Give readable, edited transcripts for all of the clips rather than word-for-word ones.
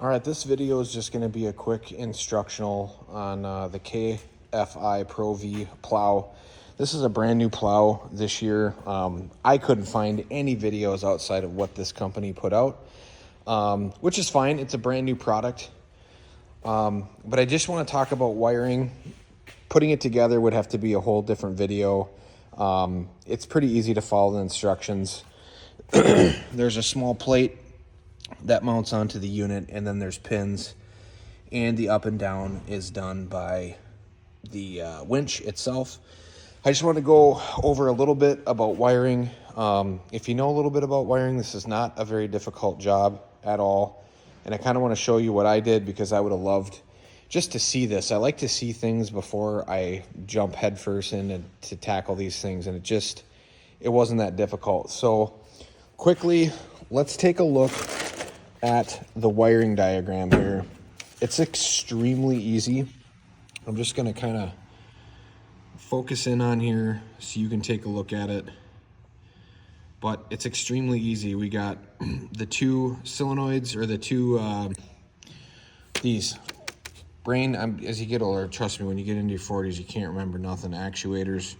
All right, this video is just going to be a quick instructional on the KFI Pro V Plow. This is a brand new plow this year. I couldn't find any videos outside of what this company put out, which is fine. It's a brand new product. But I just want to talk about wiring. Putting it together would have to be a whole different video. It's pretty easy to follow the instructions. There's a small plate that mounts onto the unit, and then there's pins, and the up and down is done by the winch itself. I just want to go over a little bit about wiring. If you know a little bit about wiring, this is not a very difficult job at all, and I kind of want to show you what I did because I would have loved just to see this. I like to see things before I jump headfirst in and to tackle these things, and it wasn't that difficult. So quickly, let's take a look at the wiring diagram here. It's extremely easy. I'm just going to kind of focus in on here so you can take a look at it. But it's extremely easy. We got the two solenoids, or the two, these brain, as you get older, trust me, when you get into your 40s, you can't remember nothing, actuators.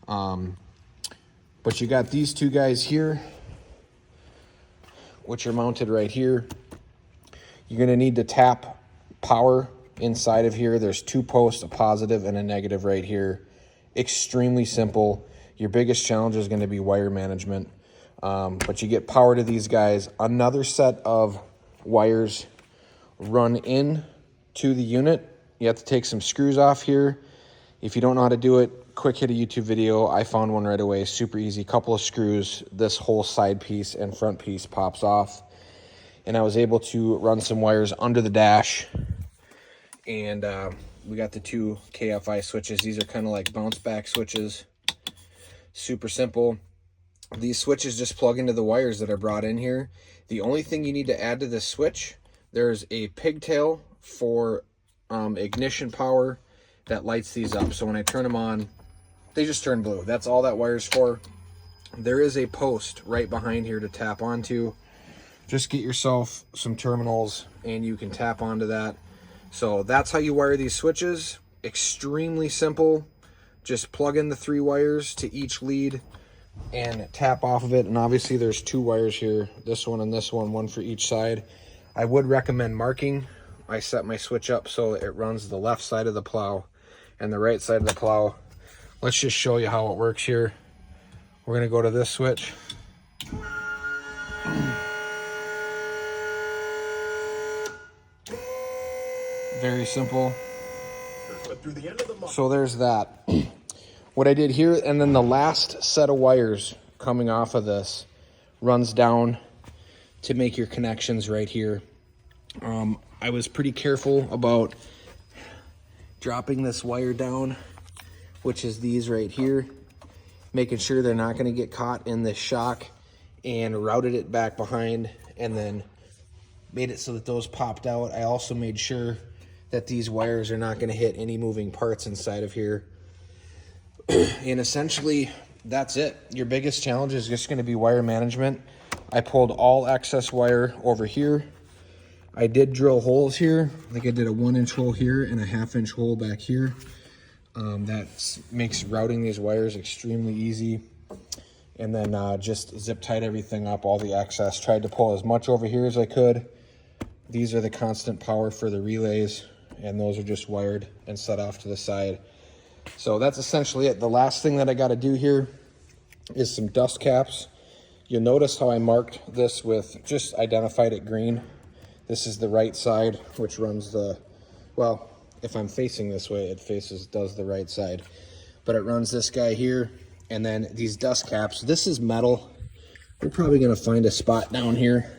But you got these two guys here, which are mounted right here. You're going to need to tap power inside of here. There's two posts, a positive and a negative right here. Extremely simple. Your biggest challenge is going to be wire management. But you get power to these guys. Another set of wires run in to the unit. You have to take some screws off here. If you don't know how to do it, quick hit a YouTube video. I found one right away. Super easy. Couple of screws. This whole side piece and front piece pops off. And I was able to run some wires under the dash. And we got the two KFI switches. These are kind of like bounce back switches. Super simple. These switches just plug into the wires that are brought in here. The only thing you need to add to this switch, there's a pigtail for ignition power that lights these up. So when I turn them on, they just turn blue. That's all that wire's for. There is a post right behind here to tap onto. Just get yourself some terminals and you can tap onto that. So that's how you wire these switches. Extremely simple. Just plug in the three wires to each lead and tap off of it. And obviously there's two wires here, this one and this one for each side. I would recommend marking. I set my switch up so it runs the left side of the plow and the right side of the plow. Let's just show you how it works here. We're going to go to this switch. Very simple. So there's that. What I did here, and then the last set of wires coming off of this runs down to make your connections right here. I was pretty careful about dropping this wire down, which is these right here, making sure they're not going to get caught in this shock, and routed it back behind and then made it so that those popped out. I also made sure that these wires are not going to hit any moving parts inside of here. And essentially that's it. Your biggest challenge is just going to be wire management. I pulled all excess wire over here. I did drill holes here. Like I did a 1-inch hole here and a 1/2-inch hole back here. That makes routing these wires extremely easy. And then just zip tied everything up, all the excess. Tried to pull as much over here as I could. These are the constant power for the relays, and those are just wired and set off to the side. So that's essentially it. The last thing that I got to do here is some dust caps. You'll notice how I marked this with, just identified it green. This is the right side, which runs the, well, if I'm facing this way, it does the right side. But it runs this guy here, and then these dust caps. This is metal. We're probably going to find a spot down here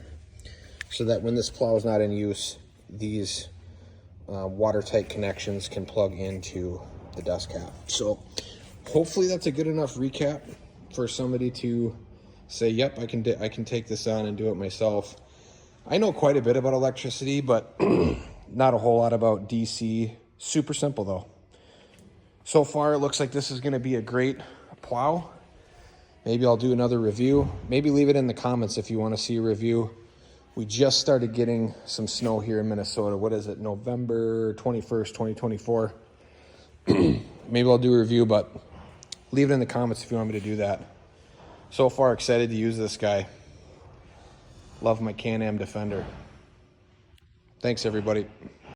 so that when this plow is not in use, these watertight connections can plug into the dust cap. So hopefully that's a good enough recap for somebody to say, yep, I can take this on and do it myself. I know quite a bit about electricity, but not a whole lot about DC. Super simple though. So far it looks like this is going to be a great plow. Maybe I'll do another review. Maybe leave it in the comments if you want to see a review. We just started getting some snow here in Minnesota. What is it, November 21st, 2024? Maybe I'll do a review, but leave it in the comments if you want me to do that. So far, excited to use this guy. Love my Can-Am Defender. Thanks, everybody.